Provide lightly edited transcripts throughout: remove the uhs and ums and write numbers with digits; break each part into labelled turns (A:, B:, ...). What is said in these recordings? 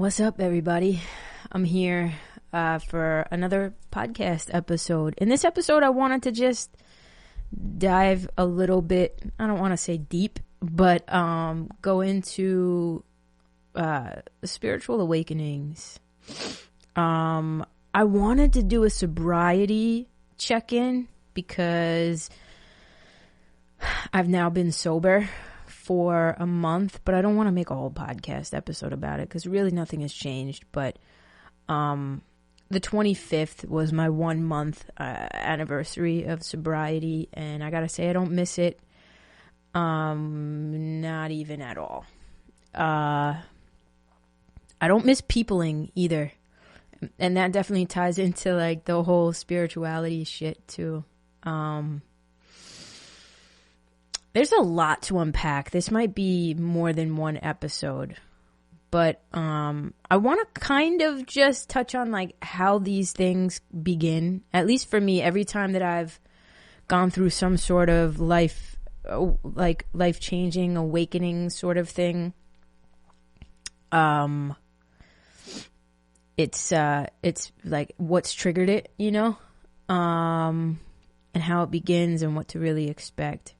A: What's up, everybody? I'm here for another podcast episode. In this episode, I wanted to just dive a little bit, I don't want to say deep, but go into spiritual awakenings. I wanted to do a sobriety check-in because I've now been sober for a month, but I don't want to make a whole podcast episode about it because really nothing has changed. But the 25th was my 1 month anniversary of sobriety, and I gotta say I don't miss it, not even at all. I don't miss peopling either, and that definitely ties into like the whole spirituality shit too. There's a lot to unpack. This might be more than one episode, but I want to kind of just touch on like how these things begin. At least for me, every time that I've gone through some sort of life-changing awakening sort of thing, it's like what's triggered it, you know, and how it begins and what to really expect.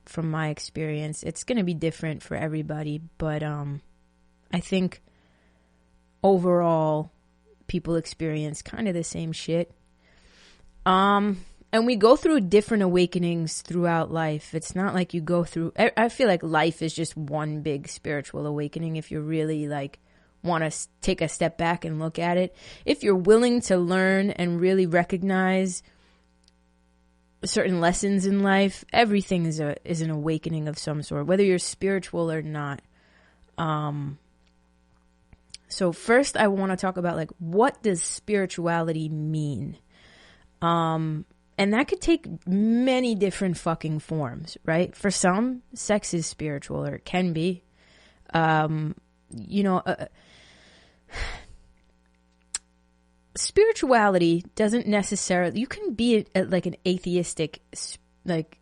A: From my experience, it's going to be different for everybody, but I think overall people experience kind of the same shit. And we go through different awakenings throughout life. It's not like you go through, I feel like life is just one big spiritual awakening if you really like want to take a step back and look at it. If you're willing to learn and really recognize certain lessons in life, everything is an awakening of some sort, whether you're spiritual or not. So first I want to talk about like, what does spirituality mean? And that could take many different fucking forms, right? For some, sex is spiritual, or it can be. Spirituality doesn't necessarily, you can be like an atheistic, like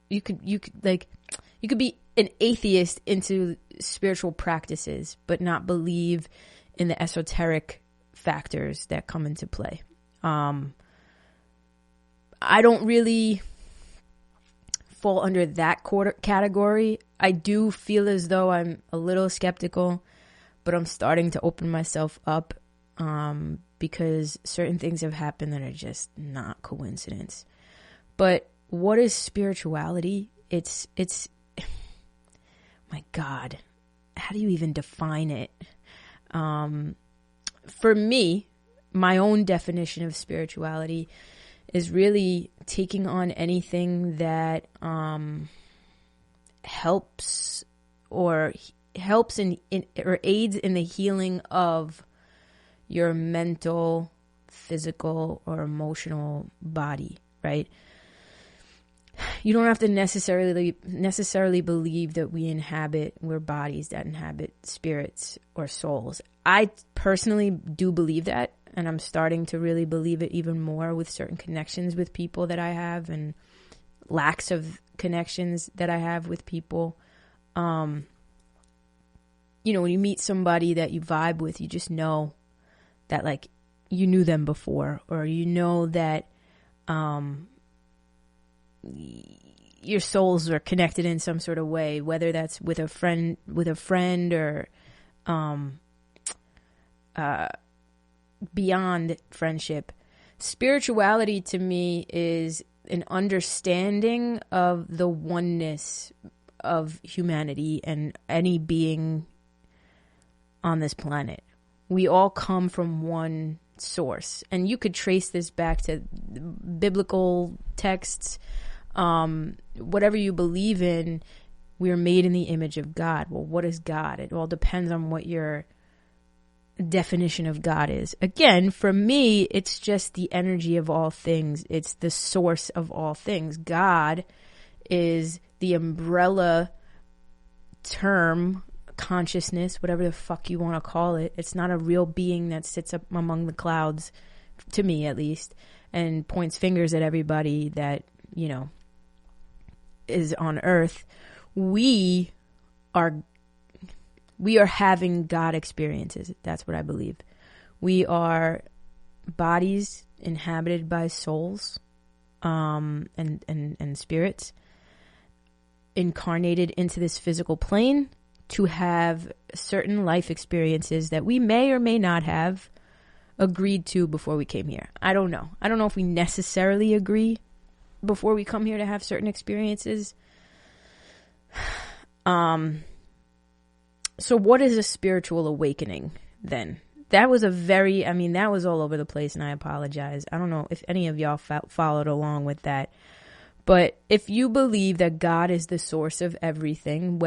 A: you could be an atheist into spiritual practices, but not believe in the esoteric factors that come into play. I don't really fall under that category. I do feel as though I'm a little skeptical, but I'm starting to open myself up, because certain things have happened that are just not coincidence. But what is spirituality? It's my God, how do you even define it? For me, my own definition of spirituality is really taking on anything that helps or aids in the healing of your mental, physical, or emotional body, right? You don't have to necessarily believe that we're bodies that inhabit spirits or souls. I personally do believe that, and I'm starting to really believe it even more with certain connections with people that I have and lacks of connections that I have with people. When you meet somebody that you vibe with, you just know that like you knew them before, or you know that your souls are connected in some sort of way, whether that's with a friend or beyond friendship. Spirituality to me is an understanding of the oneness of humanity and any being on this planet. We all come from one source, and you could trace this back to biblical texts, whatever you believe in. We are made in the image of God. Well, what is God? It all depends on what your definition of God is. Again, for me, it's just the energy of all things. It's the source of all things. God is the umbrella term, consciousness, whatever the fuck you want to call it. It's not a real being that sits up among the clouds, to me at least, and points fingers at everybody that, is on earth. We we are having God experiences. That's what I believe. We are bodies inhabited by souls, and spirits incarnated into this physical plane to have certain life experiences that we may or may not have agreed to before we came here. I don't know. I don't know if we necessarily agree before we come here to have certain experiences. So what is a spiritual awakening then? That was that was all over the place, and I apologize. I don't know if any of y'all followed along with that. But if you believe that God is the source of everything,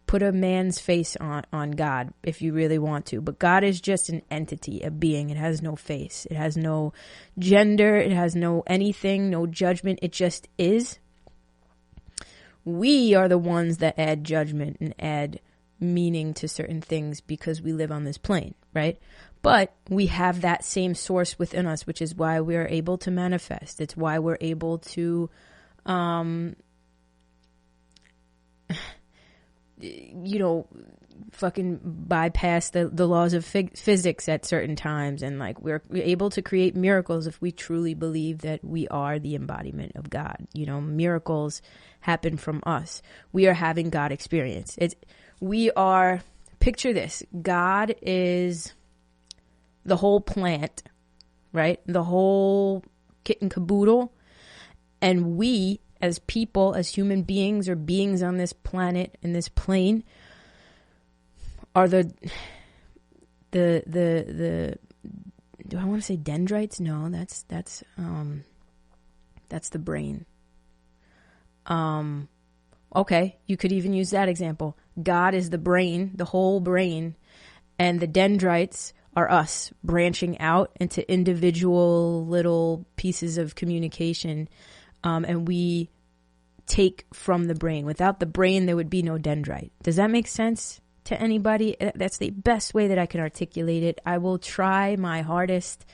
A: put a man's face on God if you really want to. But God is just an entity, a being. It has no face. It has no gender. It has no anything, no judgment. It just is. We are the ones that add judgment and add meaning to certain things because we live on this plane, right? But we have that same source within us, which is why we are able to manifest. It's why we're able to, fucking bypass the laws of physics at certain times. And like, we're able to create miracles if we truly believe that we are the embodiment of God. Miracles happen from us. We are having God experience. Picture this. God is the whole plant, right? The whole kit and caboodle. And we, as people, as human beings or beings on this planet, in this plane, are the do I want to say dendrites? No, that's the brain. Okay, you could even use that example. God is the brain, the whole brain, and the dendrites are us branching out into individual little pieces of communication, and we take from the brain. Without the brain, there would be no dendrite. Does that make sense to anybody? That's the best way that I can articulate it. I will try my hardest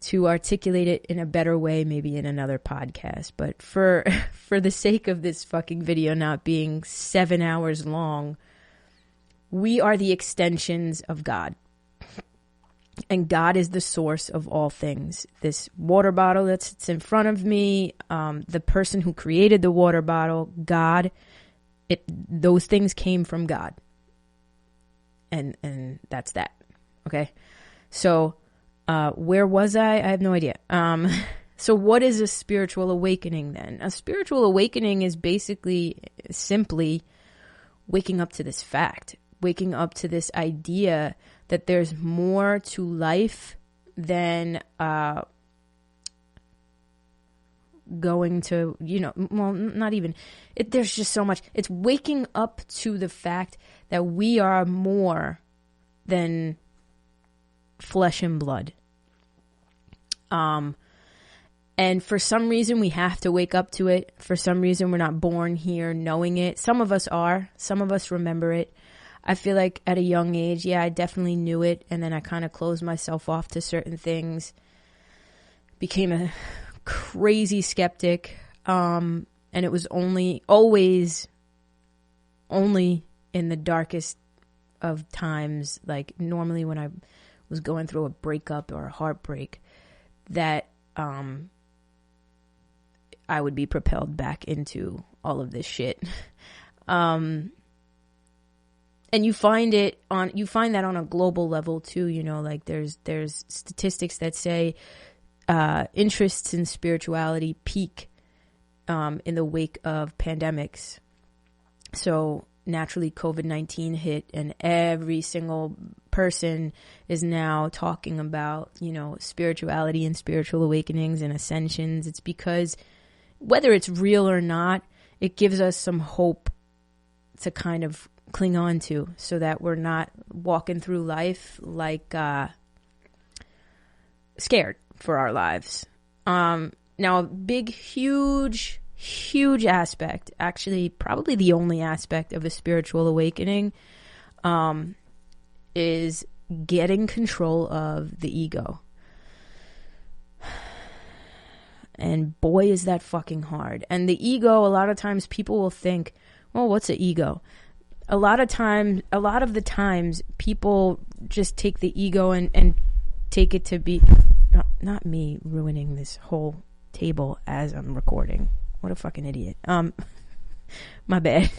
A: to articulate it in a better way, maybe in another podcast. But for the sake of this fucking video not being 7 hours long, we are the extensions of God. And God is the source of all things. This water bottle that sits in front of me, the person who created the water bottle, God, those things came from God. And that's that. Okay? So, where was I? I have no idea. So what is a spiritual awakening then? A spiritual awakening is basically simply waking up to this fact, waking up to this idea that there's more to life than going to, not even, there's just so much. It's waking up to the fact that we are more than flesh and blood. And for some reason we have to wake up to it. For some reason we're not born here knowing it. Some of us are. Some of us remember it. I feel like at a young age, I definitely knew it. And then I kind of closed myself off to certain things. Became a crazy skeptic. And it was always in the darkest of times. Like normally when I was going through a breakup or a heartbreak, that I would be propelled back into all of this shit. And you find that on a global level too, like there's statistics that say interests in spirituality peak in the wake of pandemics. So naturally COVID-19 hit, and every single person is now talking about, spirituality and spiritual awakenings and ascensions. It's because whether it's real or not, it gives us some hope to kind of cling on to, so that we're not walking through life like scared for our lives. Now a big, huge aspect, actually probably the only aspect of a spiritual awakening, is getting control of the ego. And boy, is that fucking hard. And the ego, a lot of times people will think, well, what's an ego? a lot of the times people just take the ego and take it to be, not me ruining this whole table as I'm recording. What a fucking idiot. My bad.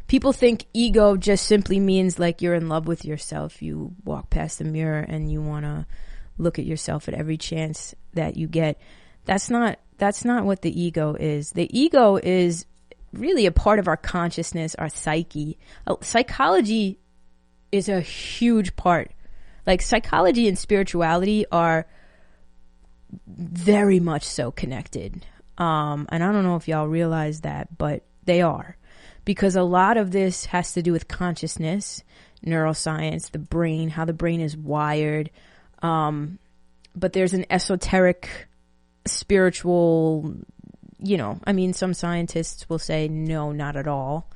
A: People think ego just simply means like you're in love with yourself. You walk past the mirror and you want to look at yourself at every chance that you get. That's not what the ego is. The ego is really a part of our consciousness, our psyche. Psychology is a huge part. Like, psychology and spirituality are very much so connected. And I don't know if y'all realize that, but they are. Because a lot of this has to do with consciousness, neuroscience, the brain, how the brain is wired. But there's an esoteric, spiritual, some scientists will say no, not at all.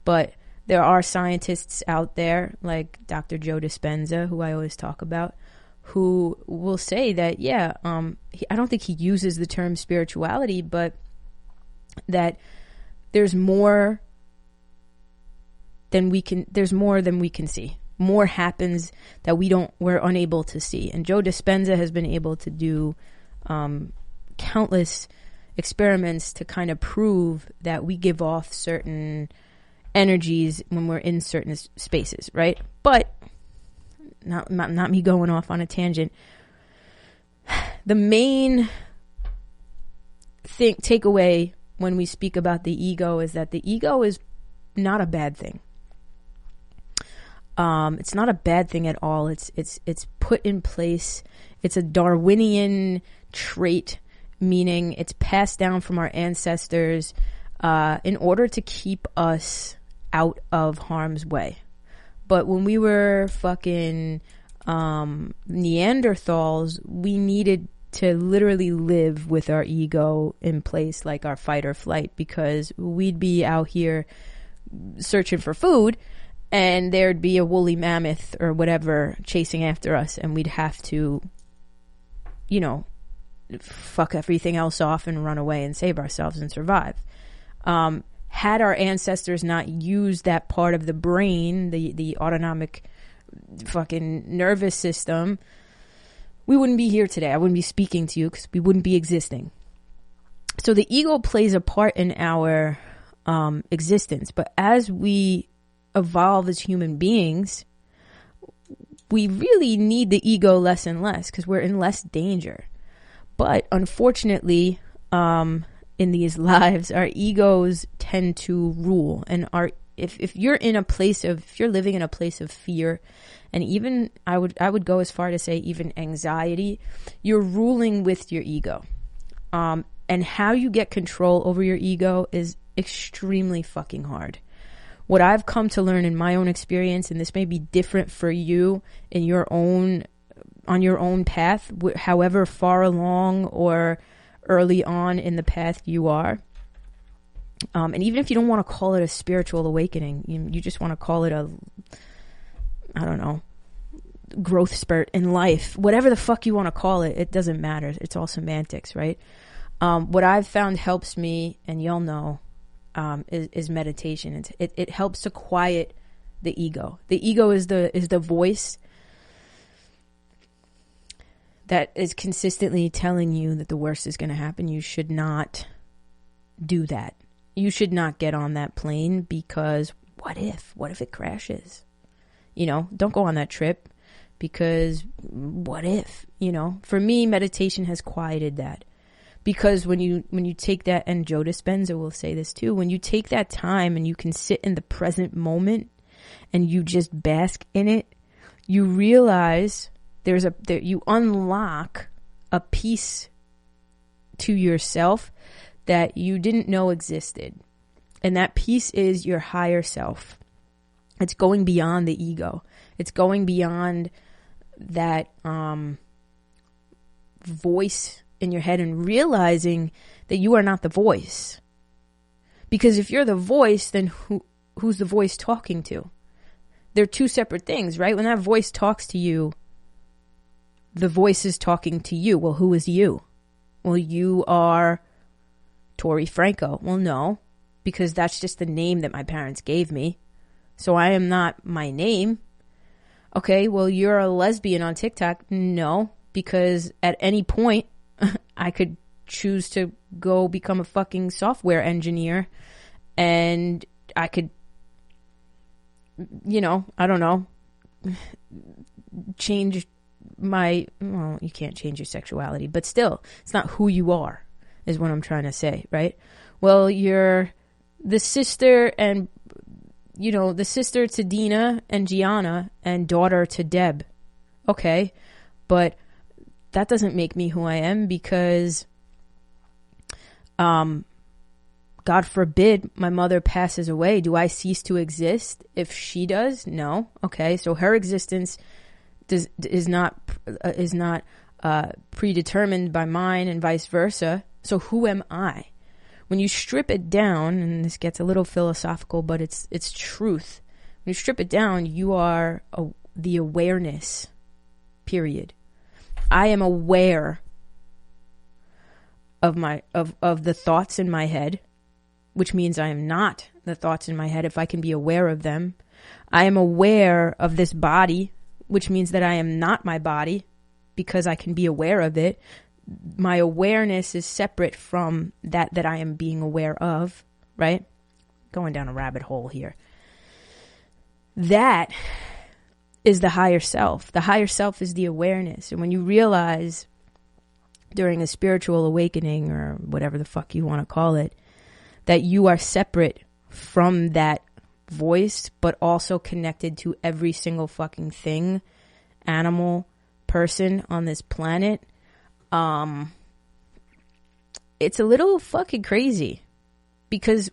A: But there are scientists out there like Dr. Joe Dispenza, who I always talk about, who will say that, I don't think he uses the term spirituality, but that there's more than we can see. More happens that we're unable to see. And Joe Dispenza has been able to do countless experiments to kind of prove that we give off certain energies when we're in certain spaces, right? But not me going off on a tangent. The main takeaway when we speak about the ego is that the ego is not a bad thing. It's not a bad thing at all. It's put in place. It's a Darwinian trait, meaning it's passed down from our ancestors in order to keep us out of harm's way. But when we were fucking Neanderthals, we needed to literally live with our ego in place, like our fight or flight, because we'd be out here searching for food, and there'd be a woolly mammoth or whatever chasing after us, and we'd have to, fuck everything else off and run away and save ourselves and survive. Had our ancestors not used that part of the brain, the autonomic fucking nervous system, we wouldn't be here today. I wouldn't be speaking to you because we wouldn't be existing. So the ego plays a part in our existence, but as we evolve as human beings, we really need the ego less and less because we're in less danger. But unfortunately, in these lives, our egos tend to rule, and if you're living in a place of fear, and even I would go as far to say even anxiety, you're ruling with your ego. And how you get control over your ego is extremely fucking hard. What I've come to learn in my own experience, and this may be different for you on your own path, however far along or early on in the path you are. And even if you don't want to call it a spiritual awakening, you just want to call it growth spurt in life, whatever the fuck you want to call it, it doesn't matter. It's all semantics, right? What I've found helps me, and y'all know, is meditation. It helps to quiet the ego. The ego is the voice that is consistently telling you that the worst is going to happen. You should not do that. You should not get on that plane because what if it crashes? Don't go on that trip because what if, for me, meditation has quieted that. Because when you take that, and Joe Dispenza will say this too, when you take that time and you can sit in the present moment and you just bask in it, you realize you unlock a piece to yourself that you didn't know existed. And that piece is your higher self. It's going beyond the ego. It's going beyond that voice in your head and realizing that you are not the voice. Because if you're the voice, then who's the voice talking to? They're two separate things, right? When that voice talks to you, the voice is talking to you. Well, who is you? Well, you are Tori Franco. Well, no, because that's just the name that my parents gave me. So I am not my name. Okay, well, you're a lesbian on TikTok. No, because at any point I could choose to go become a fucking software engineer, and I could, you know, I don't know, change well, you can't change your sexuality, but still, it's not who you are, is what I'm trying to say, right? Well, you're the sister and, you know, the sister to Dina and Gianna and daughter to Deb. Okay, but that doesn't make me who I am, because God forbid my mother passes away. Do I cease to exist if she does? No. Okay, so her existence is not predetermined by mine, and vice versa. So who am I? When you strip it down, and this gets a little philosophical, but it's truth. When you strip it down, you are the awareness. Period. I am aware of the thoughts in my head, which means I am not the thoughts in my head if I can be aware of them. I am aware of this body, which means that I am not my body because I can be aware of it. My awareness is separate from that I am being aware of, right? Going down a rabbit hole here. That is the higher self. The higher self is the awareness. And when you realize during a spiritual awakening, or whatever the fuck you want to call it, that you are separate from that voice, but also connected to every single fucking thing, animal, person on this planet, it's a little fucking crazy, because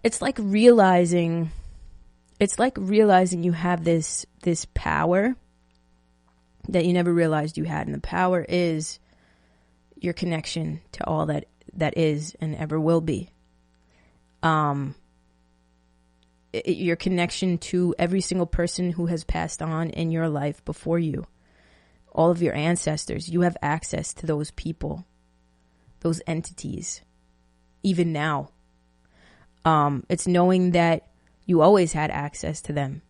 A: it's like realizing you have this power that you never realized you had. And the power is your connection to all that is and ever will be. Your connection to every single person who has passed on in your life before you. All of your ancestors, you have access to those people, those entities, even now. It's knowing that you always had access to them.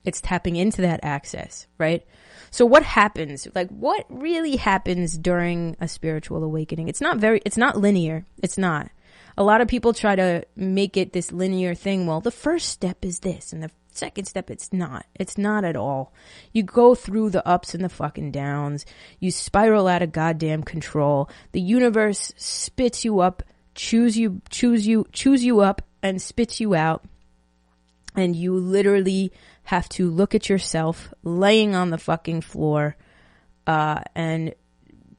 A: It's tapping into that access, right? So what happens? Like, what really happens during a spiritual awakening? It's not linear. It's not. A lot of people try to make it this linear thing. Well, the first step is this, and the second step, it's not. It's not at all. You go through the ups and the fucking downs. You spiral out of goddamn control. The universe spits you up, chews you up, and spits you out. And you literally have to look at yourself laying on the fucking floor, and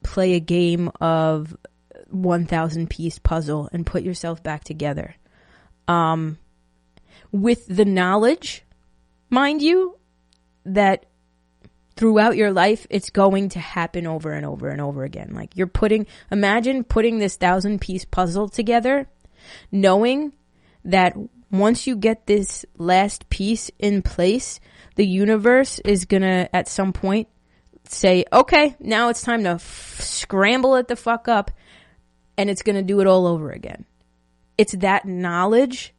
A: play a game of 1,000 piece puzzle and put yourself back together. With the knowledge, mind you, that throughout your life, it's going to happen over and over and over again. Like, imagine putting this 1,000 piece puzzle together, knowing that once you get this last piece in place, the universe is gonna at some point say, okay, now it's time to scramble it the fuck up, and it's gonna do it all over again. It's that knowledge,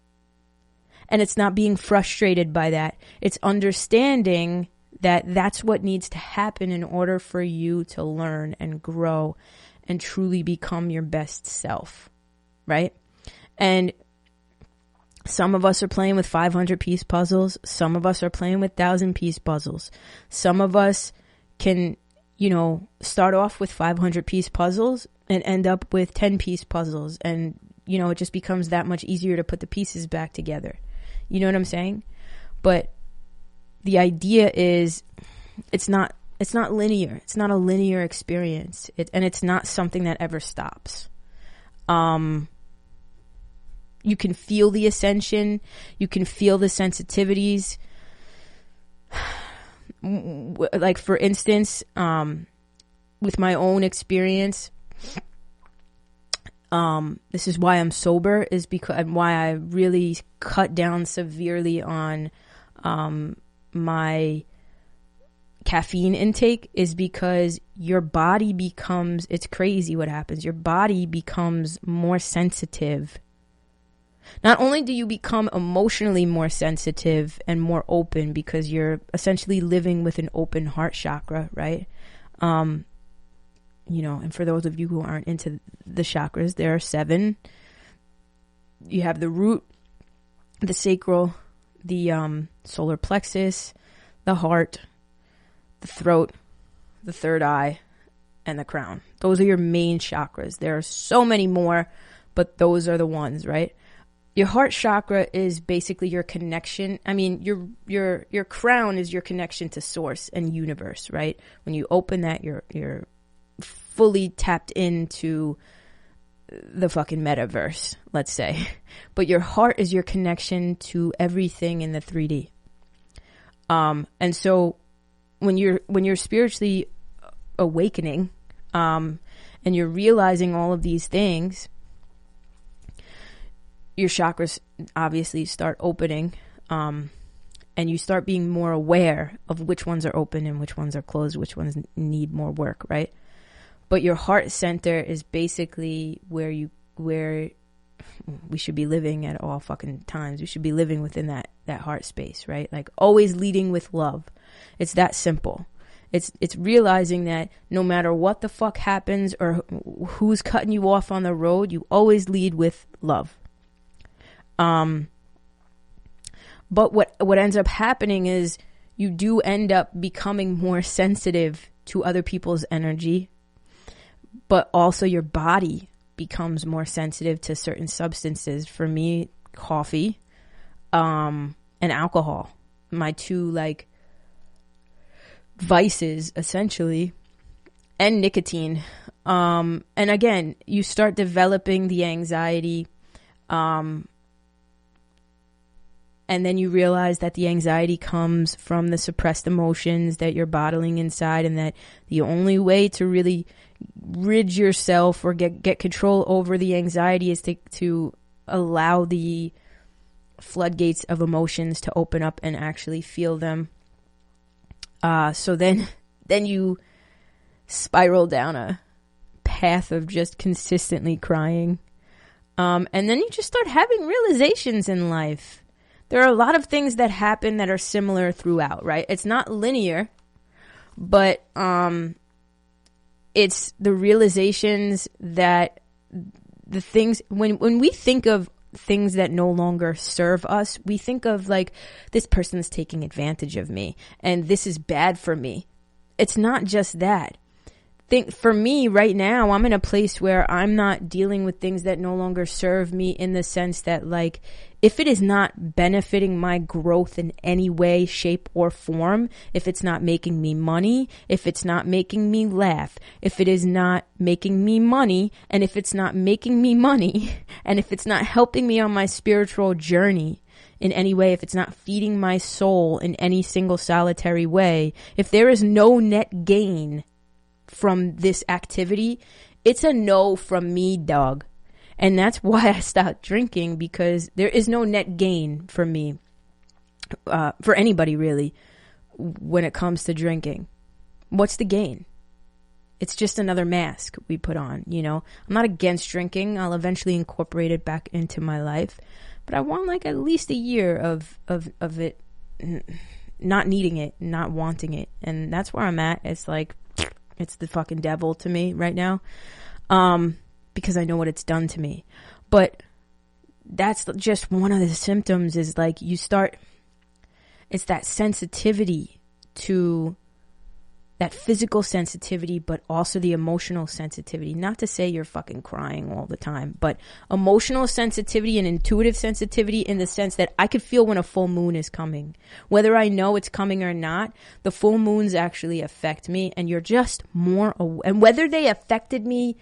A: and it's not being frustrated by that. It's understanding that that's what needs to happen in order for you to learn and grow and truly become your best self, right? And some of us are playing with 500 piece puzzles. Some of us are playing with 1,000 piece puzzles. Some of us can, start off with 500 piece puzzles and end up with 10 piece puzzles. And, it just becomes that much easier to put the pieces back together. You know what I'm saying? But the idea is it's not linear. It's not a linear experience. And it's not something that ever stops. You can feel the ascension. You can feel the sensitivities. Like, for instance, with my own experience, this is why I'm sober, is because, and why I really cut down severely on my caffeine intake is because your body becomes, it's crazy what happens. Your body becomes more sensitive. Not only do you become emotionally more sensitive and more open because you're essentially living with an open heart chakra, right? You know, and for those of you who aren't into the chakras, there are 7. You have the root, the sacral, the solar plexus, the heart, the throat, the third eye, and the crown. Those are your main chakras. There are so many more, but those are the ones, right? Your heart chakra is basically your connection. I mean, your crown is your connection to source and universe, right? When you open that, you're fully tapped into the fucking metaverse, let's say. But your heart is your connection to everything in the 3D. And so when you're spiritually awakening, and you're realizing all of these things, your chakras obviously start opening, and you start being more aware of which ones are open and which ones are closed, which ones need more work, right? But your heart center is basically where we should be living at all fucking times. We should be living within that heart space, right? Like always leading with love. It's that simple. It's realizing that no matter what the fuck happens or who's cutting you off on the road, you always lead with love. But what ends up happening is you do end up becoming more sensitive to other people's energy, but also your body becomes more sensitive to certain substances. For me, coffee, and alcohol, my 2 like vices essentially, and nicotine. And again, you start developing the anxiety, and then you realize that the anxiety comes from the suppressed emotions that you're bottling inside, and that the only way to really rid yourself or get control over the anxiety is to allow the floodgates of emotions to open up and actually feel them. So then you spiral down a path of just consistently crying. And then you just start having realizations in life. There are a lot of things that happen that are similar throughout, right? It's not linear, but it's the realizations that the things, when we think of things that no longer serve us, we think of like, this person's taking advantage of me and this is bad for me. It's not just that. For me right now, I'm in a place where I'm not dealing with things that no longer serve me, in the sense that, like, if it is not benefiting my growth in any way, shape, or form, if it's not making me money, if it's not making me laugh, if it is not making me money, and if it's not making me money, and if it's not helping me on my spiritual journey in any way, if it's not feeding my soul in any single solitary way, if there is no net gain from this activity, it's a no from me, dog. And that's why I stopped drinking, because there is no net gain for me, for anybody really, when it comes to drinking. What's the gain? It's just another mask we put on, you know. I'm not against drinking. I'll eventually incorporate it back into my life, but I want like at least a year of it, not needing it, not wanting it. And that's where I'm at. It's like, it's the fucking devil to me right now, because I know what it's done to me. But that's just one of the symptoms, is like it's that sensitivity to that physical sensitivity, but also the emotional sensitivity. Not to say you're fucking crying all the time, but emotional sensitivity and intuitive sensitivity, in the sense that I could feel when a full moon is coming. Whether I know it's coming or not, the full moons actually affect me, and you're just more and whether they affected me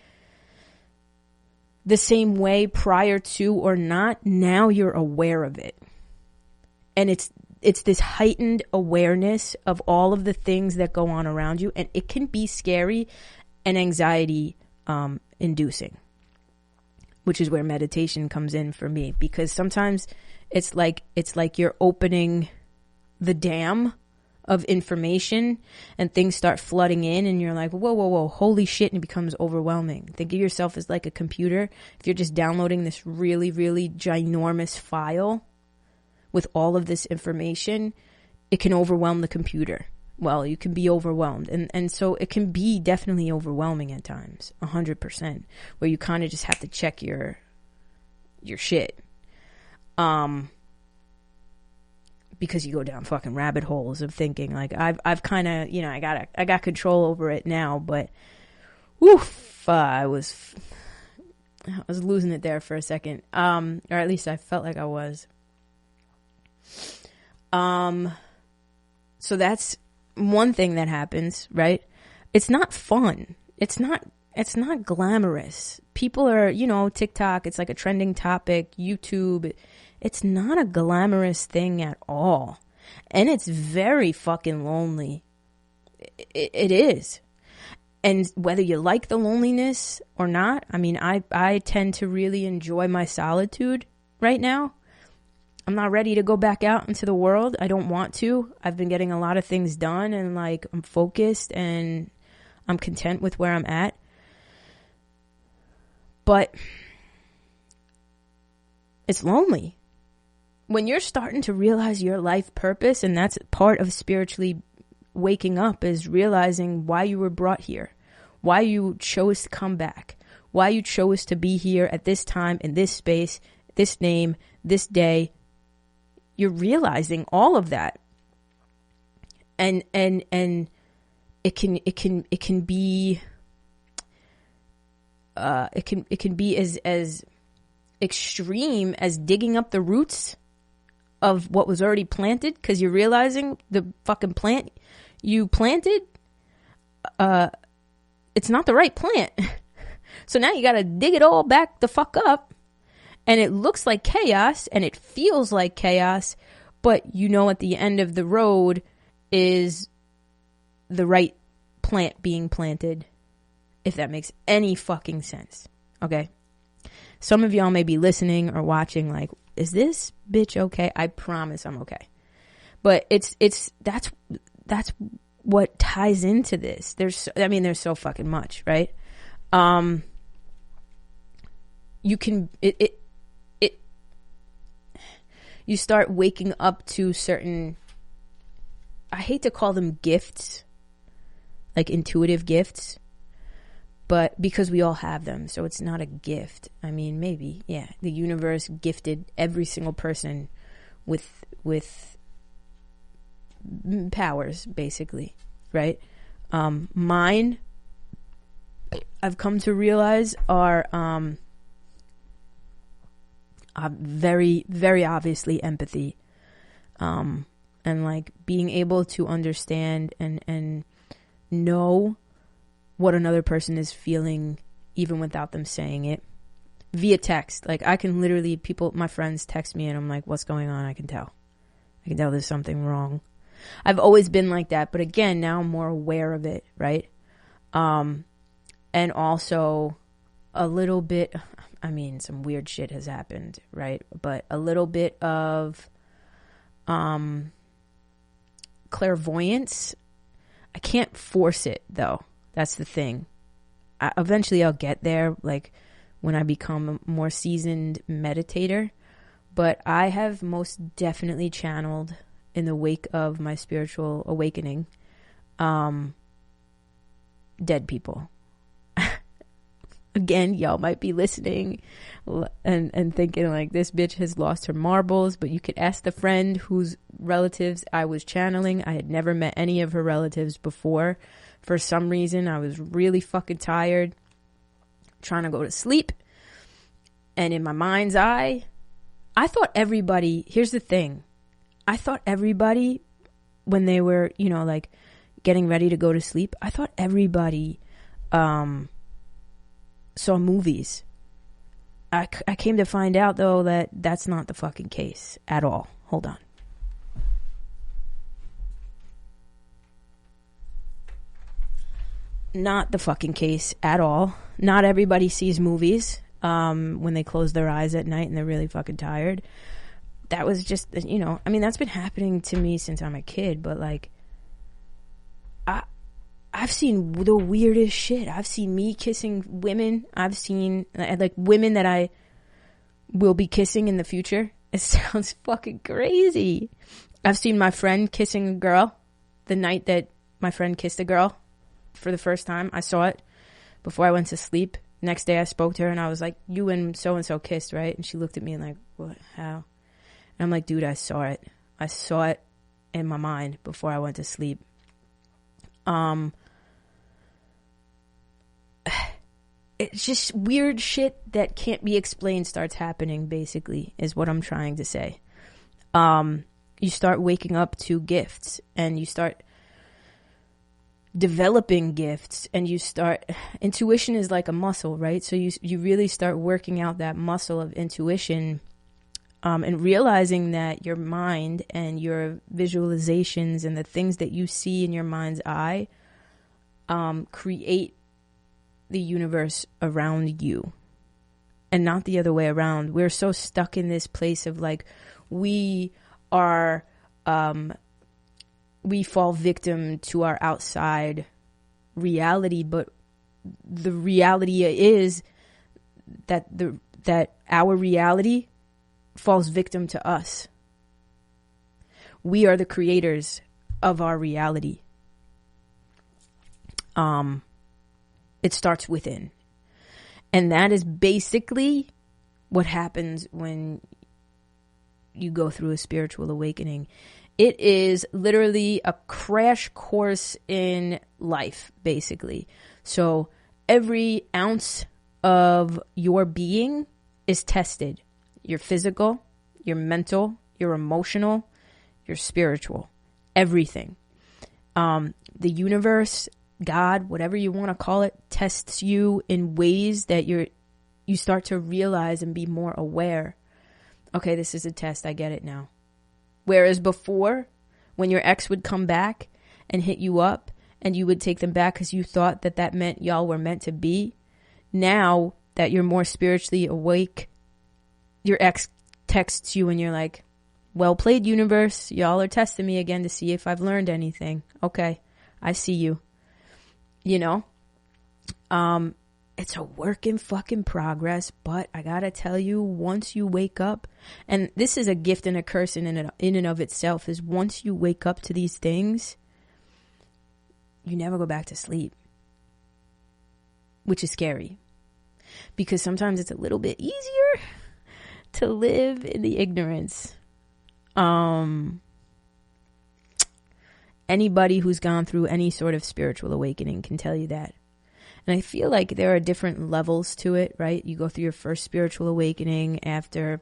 A: the same way prior to or not, now you're aware of it. And it's this heightened awareness of all of the things that go on around you, and it can be scary and anxiety inducing, which is where meditation comes in for me, because sometimes it's like you're opening the dam of information and things start flooding in and you're like, whoa, holy shit, and it becomes overwhelming. Think of yourself as like a computer. If you're just downloading this really, really ginormous file with all of this information, it can overwhelm the computer. Well, you can be overwhelmed. And so it can be definitely overwhelming at times, 100%, where you kind of just have to check your shit. Because you go down fucking rabbit holes of thinking. Like I've kind of, you know, I got control over it now, but woof, I was losing it there for a second. Or at least I felt like I was. So that's one thing that happens, right? It's not fun. It's not glamorous. People are, you know, TikTok, it's like a trending topic, YouTube. It's not a glamorous thing at all. And it's very fucking lonely. It is. And whether you like the loneliness or not, I mean, I tend to really enjoy my solitude right now. I'm not ready to go back out into the world. I don't want to. I've been getting a lot of things done and like I'm focused and I'm content with where I'm at. But it's lonely. When you're starting to realize your life purpose, and that's part of spiritually waking up, is realizing why you were brought here, why you chose to come back, why you chose to be here at this time, in this space, this name, this day. You're realizing all of that. And it can be as extreme as digging up the roots of what was already planted, because you're realizing the fucking plant you planted, it's not the right plant. So now you got to dig it all back the fuck up, and it looks like chaos and it feels like chaos, but you know at the end of the road is the right plant being planted, if that makes any fucking sense. Okay? Some of y'all may be listening or watching like, is this bitch okay? I promise I'm okay. But that's what ties into this. There's so fucking much, right? You start waking up to certain, I hate to call them gifts, like intuitive gifts, but because we all have them, so it's not a gift. I mean, maybe, yeah, the universe gifted every single person with powers, basically, right? Mine, I've come to realize, are very, very obviously empathy, and like being able to understand and know what another person is feeling even without them saying it via text. Like I can literally, my friends text me and I'm like, what's going on? I can tell there's something wrong. I've always been like that, but again, now I'm more aware of it, right? And also a little bit, I mean, some weird shit has happened, right? But a little bit of clairvoyance. I can't force it though. That's the thing. Eventually I'll get there, like when I become a more seasoned meditator. But I have most definitely channeled, in the wake of my spiritual awakening, dead people. Again, y'all might be listening and thinking like, this bitch has lost her marbles, but you could ask the friend whose relatives I was channeling. I had never met any of her relatives before. For some reason, I was really fucking tired, trying to go to sleep. And in my mind's eye, I thought everybody, here's the thing. I thought everybody, when they were, you know, like getting ready to go to sleep, I thought everybody saw movies. I came to find out, though, that that's not the fucking case at all. Hold on. Not the fucking case at all. Not everybody sees movies when they close their eyes at night and they're really fucking tired. That was just, you know, I mean, that's been happening to me since I'm a kid, but like, I've seen the weirdest shit. I've seen me kissing women. I've seen like women that I will be kissing in the future. It sounds fucking crazy. I've seen my friend kissing a girl the night that my friend kissed a girl for the first time. I saw it before I went to sleep. Next day I spoke to her and I was like, you and so kissed, right? And she looked at me and like, what? How? And I'm like, dude, I saw it. I saw it in my mind before I went to sleep. It's just weird shit that can't be explained starts happening, basically, is what I'm trying to say. You start waking up to gifts, and you start developing gifts, and intuition is like a muscle, right? So you really start working out that muscle of intuition, and realizing that your mind and your visualizations and the things that you see in your mind's eye create the universe around you, and not the other way around. We're so stuck in this place of like, we fall victim to our outside reality, but the reality is that our reality falls victim to us. We are the creators of our reality. It starts within. And that is basically what happens when you go through a spiritual awakening. It is literally a crash course in life, basically. So every ounce of your being is tested. Your physical, your mental, your emotional, your spiritual, everything. The universe, God, whatever you want to call it, tests you in ways that you start to realize and be more aware. Okay, this is a test. I get it now. Whereas before, when your ex would come back and hit you up and you would take them back because you thought that meant y'all were meant to be, now that you're more spiritually awake, your ex texts you and you're like, well played, universe. Y'all are testing me again to see if I've learned anything. Okay, I see you. You know, it's a work in fucking progress, but I gotta tell you, once you wake up, and this is a gift and a curse in and of itself, is once you wake up to these things, you never go back to sleep, which is scary, because sometimes it's a little bit easier to live in the ignorance. Anybody who's gone through any sort of spiritual awakening can tell you that. And I feel like there are different levels to it, right? You go through your first spiritual awakening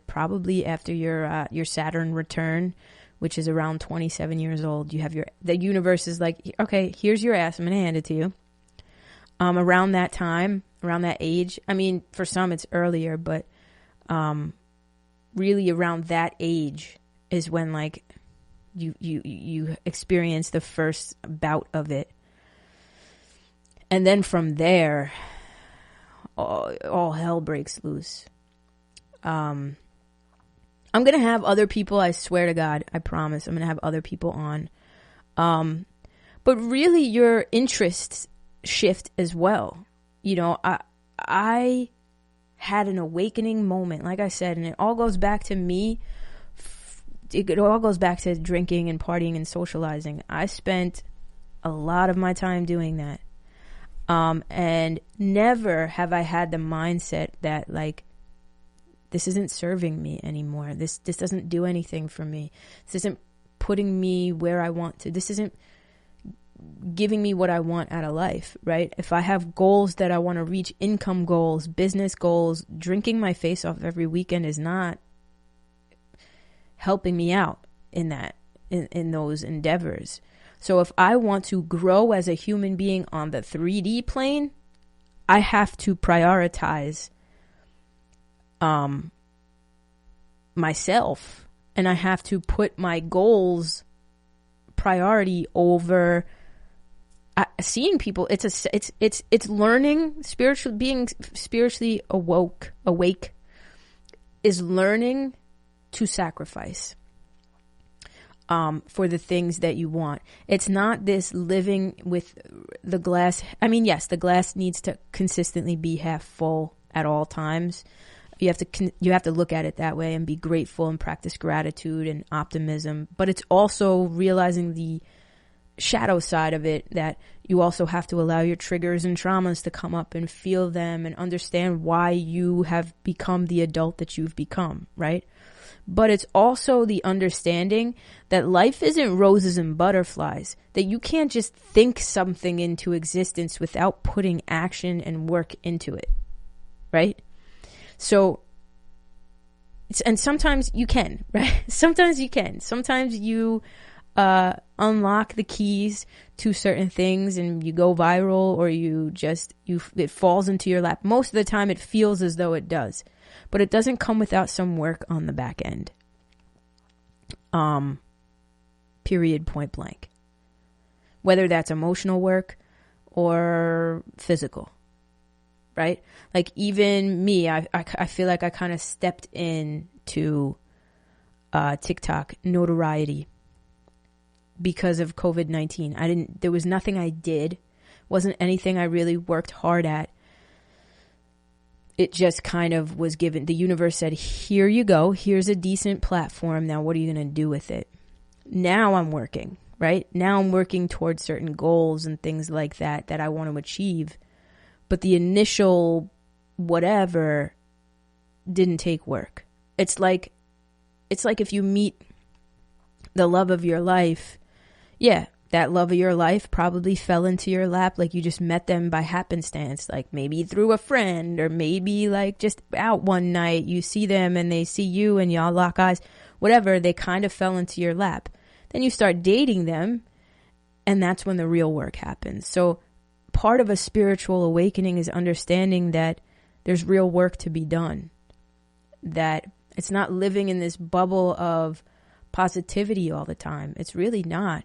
A: probably after your Saturn return, which is around 27 years old. You have the universe is like, okay, here's your ass. I'm going to hand it to you. Around that time, around that age, I mean, for some it's earlier, but really around that age is when like you experience the first bout of it. And then from there, all hell breaks loose. I'm going to have other people, I swear to God, I promise, I'm going to have other people on. But really your interests shift as well. You know, I had an awakening moment, like I said, and it all goes back to me. It all goes back to drinking and partying and socializing. I spent a lot of my time doing that. And never have I had the mindset that like, this isn't serving me anymore. This doesn't do anything for me. This isn't putting me where I want to. This isn't giving me what I want out of life, right? If I have goals that I want to reach, income goals, business goals, drinking my face off every weekend is not helping me out in that, in those endeavors. So if I want to grow as a human being on the 3D plane, I have to prioritize myself, and I have to put my goals priority over seeing people. It's learning being spiritually awake is learning to sacrifice. for the things that you want. It's not this living with the glass. I mean, yes, the glass needs to consistently be half full at all times. You have to look at it that way and be grateful and practice gratitude and optimism. But it's also realizing the shadow side of it, that you also have to allow your triggers and traumas to come up and feel them and understand why you have become the adult that you've become, right? But it's also the understanding that life isn't roses and butterflies, that you can't just think something into existence without putting action and work into it, right? So, and sometimes you can, right? Sometimes you can. Sometimes you unlock the keys to certain things and you go viral, or it falls into your lap. Most of the time it feels as though it does, but it doesn't come without some work on the back end. Period, point blank. Whether that's emotional work or physical, right? Like even me, I feel like I kind of stepped into TikTok notoriety because of COVID-19. There was nothing I did, wasn't anything I really worked hard at. It just kind of was given. The universe said, here you go. Here's a decent platform. Now, what are you going to do with it? Now I'm working, right? Now I'm working towards certain goals and things like that I want to achieve. But the initial whatever didn't take work. It's like if you meet the love of your life, yeah, that love of your life probably fell into your lap, like you just met them by happenstance, like maybe through a friend, or maybe like just out one night, you see them and they see you and y'all lock eyes, whatever, they kind of fell into your lap. Then you start dating them, and that's when the real work happens. So part of a spiritual awakening is understanding that there's real work to be done, that it's not living in this bubble of positivity all the time. It's really not.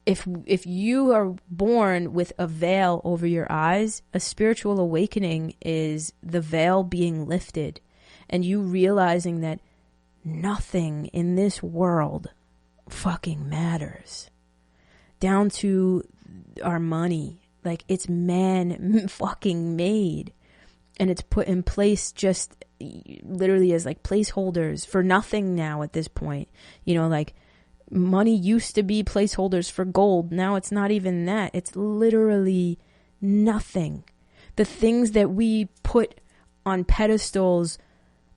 A: If you are born with a veil over your eyes, a spiritual awakening is the veil being lifted and you realizing that nothing in this world fucking matters. Down to our money. Like, it's man fucking made. And it's put in place just literally as like placeholders for nothing now at this point. You know, like money used to be placeholders for gold. Now it's not even that. It's literally nothing. The things that we put on pedestals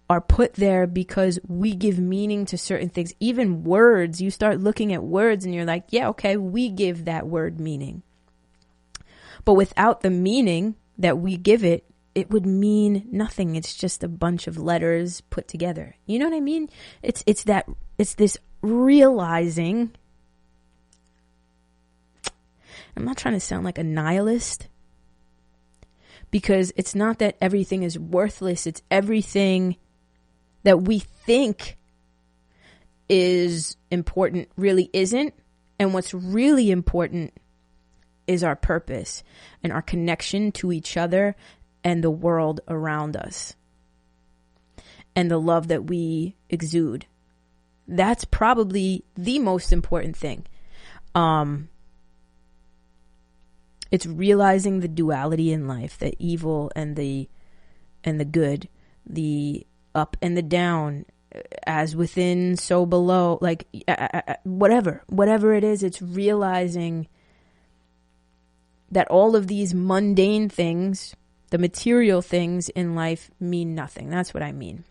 A: are put there because we give meaning to certain things. Even words, you start looking at words and you're like, yeah, okay, we give that word meaning. But without the meaning that we give it, it would mean nothing. It's just a bunch of letters put together. You know what I mean? It's this realizing. I'm not trying to sound like a nihilist, because it's not that everything is worthless. It's everything that we think is important really isn't. And what's really important is our purpose and our connection to each other and the world around us and the love that we exude. That's probably the most important thing. It's realizing the duality in life, the evil and the good, the up and the down, as within, so below, like whatever it is. It's realizing that all of these mundane things, the material things in life, mean nothing. That's what I mean.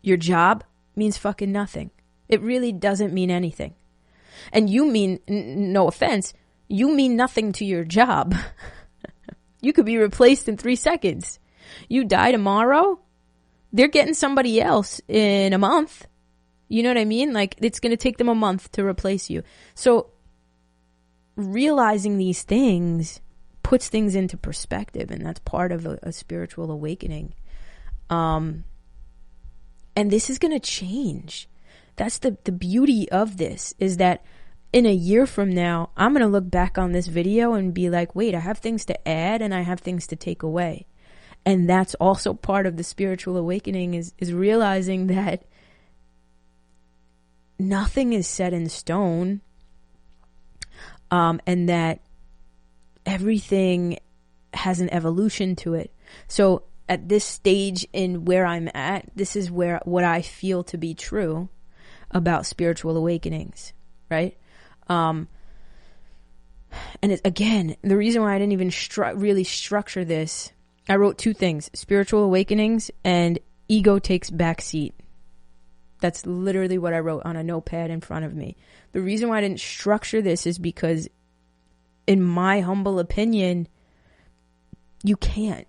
A: Your job means fucking nothing. It really doesn't mean anything. And you mean, no offense, you mean nothing to your job. You could be replaced in 3 seconds. You die tomorrow, they're getting somebody else in a month. You know what I mean? Like, it's going to take them a month to replace you. So realizing these things puts things into perspective, and that's part of a spiritual awakening. And this is going to change. That's the beauty of this, is that in a year from now, I'm going to look back on this video and be like, wait, I have things to add and I have things to take away. And that's also part of the spiritual awakening, is realizing that nothing is set in stone, and that everything has an evolution to it. So at this stage in where I'm at, this is where what I feel to be true about spiritual awakenings, right? And again, the reason why I didn't even really structure this, I wrote two things: spiritual awakenings and ego takes backseat. That's literally what I wrote on a notepad in front of me. The reason why I didn't structure this is because, in my humble opinion, you can't.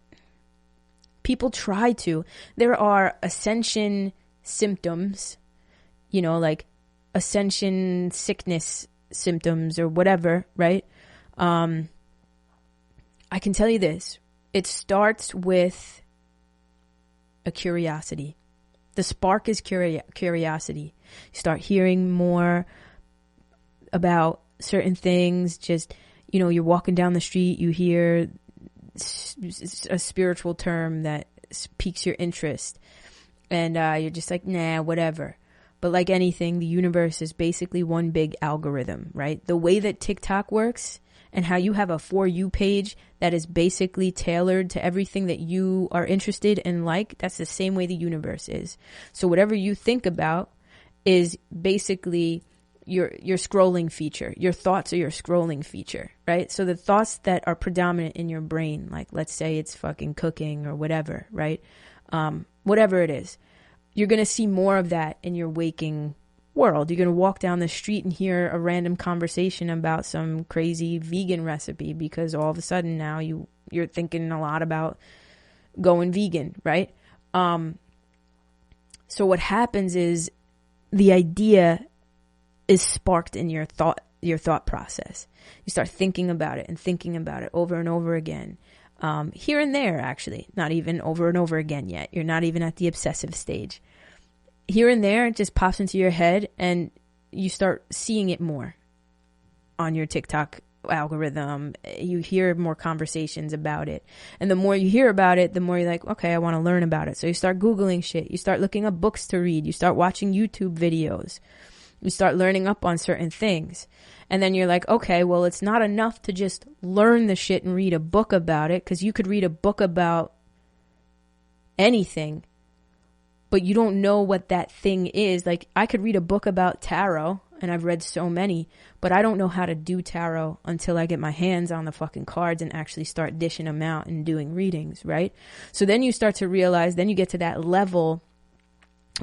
A: People try to. There are ascension symptoms, like ascension sickness symptoms or whatever, right? I can tell you this. It starts with a curiosity. The spark is curiosity. You start hearing more about certain things. Just, you're walking down the street, you hear a spiritual term that piques your interest, and you're just like, nah, whatever. But like anything, the universe is basically one big algorithm, right? The way that TikTok works and how you have a For You page that is basically tailored to everything that you are interested in, that's the same way the universe is. So whatever you think about is basically your scrolling feature. Your thoughts are your scrolling feature, right? So the thoughts that are predominant in your brain, like let's say it's fucking cooking or whatever, right? Whatever it is, you're going to see more of that in your waking world. You're going to walk down the street and hear a random conversation about some crazy vegan recipe because all of a sudden now you're thinking a lot about going vegan, right? So what happens is the idea is sparked in your thought process. You start thinking about it over and over again. Here and there, actually, not even over and over again yet. You're not even at the obsessive stage. Here and there, it just pops into your head and you start seeing it more on your TikTok algorithm. You hear more conversations about it. And the more you hear about it, the more you're like, okay, I want to learn about it. So you start Googling shit. You start looking up books to read. You start watching YouTube videos. You start learning up on certain things. And then you're like, okay, well, it's not enough to just learn the shit and read a book about it, because you could read a book about anything, but you don't know what that thing is. Like, I could read a book about tarot, and I've read so many, but I don't know how to do tarot until I get my hands on the fucking cards and actually start dishing them out and doing readings, right? So then you start to realize, then you get to that level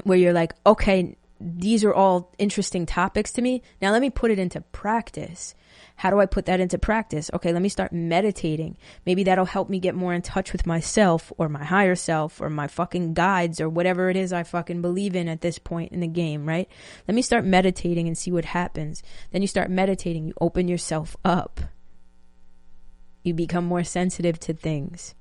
A: where you're like, okay, these are all interesting topics to me. Now let me put it into practice. How do I put that into practice? Okay, let me start meditating. Maybe that'll help me get more in touch with myself or my higher self or my fucking guides or whatever it is I fucking believe in at this point in the game, right? Let me start meditating and see what happens. Then you start meditating. You open yourself up. You become more sensitive to things.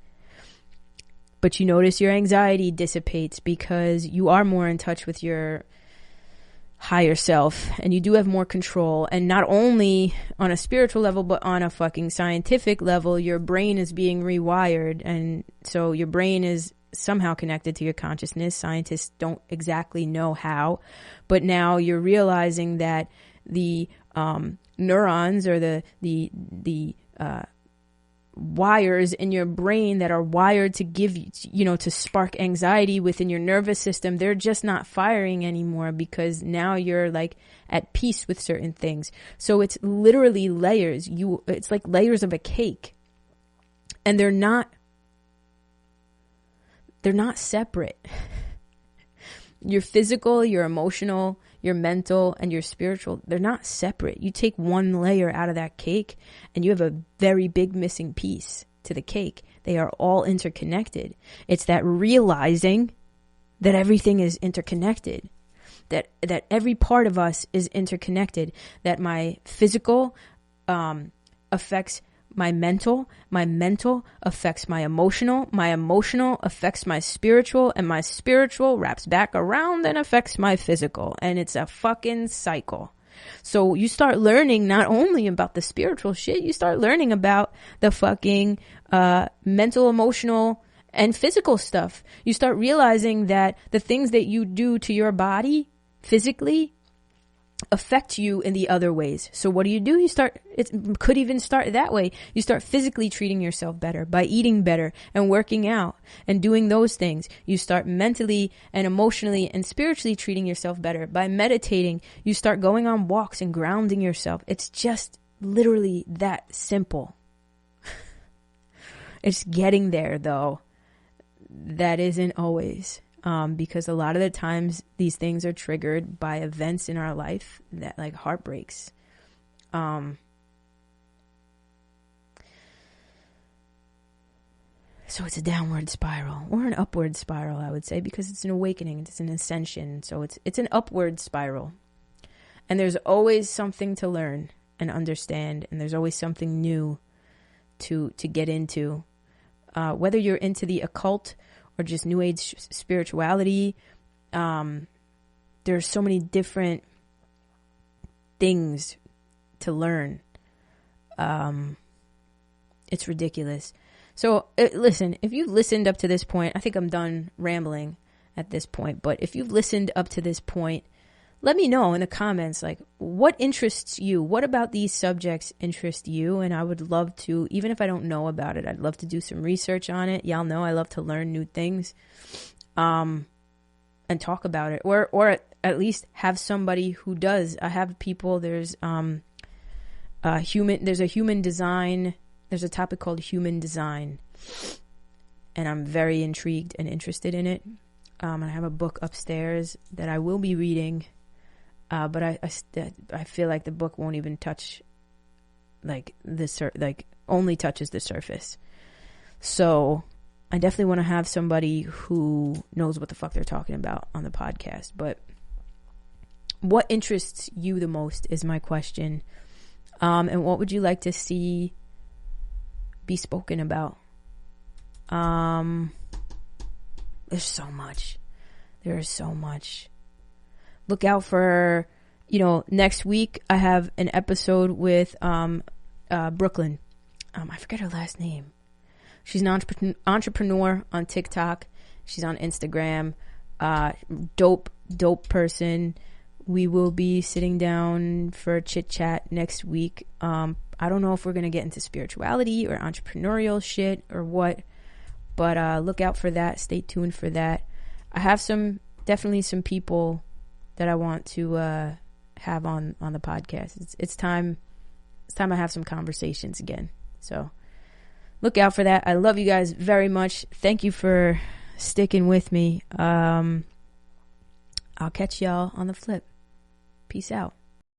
A: But you notice your anxiety dissipates because you are more in touch with your higher self, and you do have more control. And not only on a spiritual level, but on a fucking scientific level, your brain is being rewired, and so your brain is somehow connected to your consciousness. Scientists don't exactly know how, but now you're realizing that the neurons or the wires in your brain that are wired to give you, to spark anxiety within your nervous system, they're just not firing anymore because now you're like at peace with certain things. So it's literally layers. It's like layers of a cake, and they're not separate. Your physical, your emotional, your mental, and your spiritual, they're not separate. You take one layer out of that cake and you have a very big missing piece to the cake. They are all interconnected. It's that realizing that everything is interconnected, that every part of us is interconnected, that my physical affects my mental affects my emotional affects my spiritual, and my spiritual wraps back around and affects my physical, and it's a fucking cycle. So you start learning not only about the spiritual shit, you start learning about the fucking mental, emotional, and physical stuff. You start realizing that the things that you do to your body physically affect you in the other ways. So what do? You start, it could even start that way. You start physically treating yourself better by eating better and working out and doing those things. You start mentally and emotionally and spiritually treating yourself better by meditating. You start going on walks and grounding yourself. It's just literally that simple. It's getting there, though. That isn't always. Because a lot of the times these things are triggered by events in our life that, like, heartbreaks. So it's a downward spiral or an upward spiral, I would say, because it's an awakening, it's an ascension. So it's an upward spiral. And there's always something to learn and understand, and there's always something new to get into. Whether you're into the occult or just New Age spirituality, there's so many different things to learn. It's ridiculous. So listen, if you've listened up to this point, I think I'm done rambling at this point, but if you've listened up to this point, let me know in the comments, like, what interests you? What about these subjects interest you? And I would love to, even if I don't know about it, I'd love to do some research on it. Y'all know I love to learn new things, and talk about it, or at least have somebody who does. I have people. There's a human design. There's a topic called human design, and I'm very intrigued and interested in it. I have a book upstairs that I will be reading. But I feel like the book won't even touch, like, only touches the surface. So I definitely want to have somebody who knows what the fuck they're talking about on the podcast. But what interests you the most is my question. And what would you like to see be spoken about? There's so much. There is so much. Look out for, next week I have an episode with Brooklyn. I forget her last name. She's an entrepreneur on TikTok. She's on Instagram. Dope person. We will be sitting down for a chit chat next week. I don't know if we're going to get into spirituality or entrepreneurial shit or what, but look out for that. Stay tuned for that. I have definitely some people that I want to have on the podcast. It's time I have some conversations again. So look out for that. I love you guys very much. Thank you for sticking with me. I'll catch y'all on the flip. Peace out.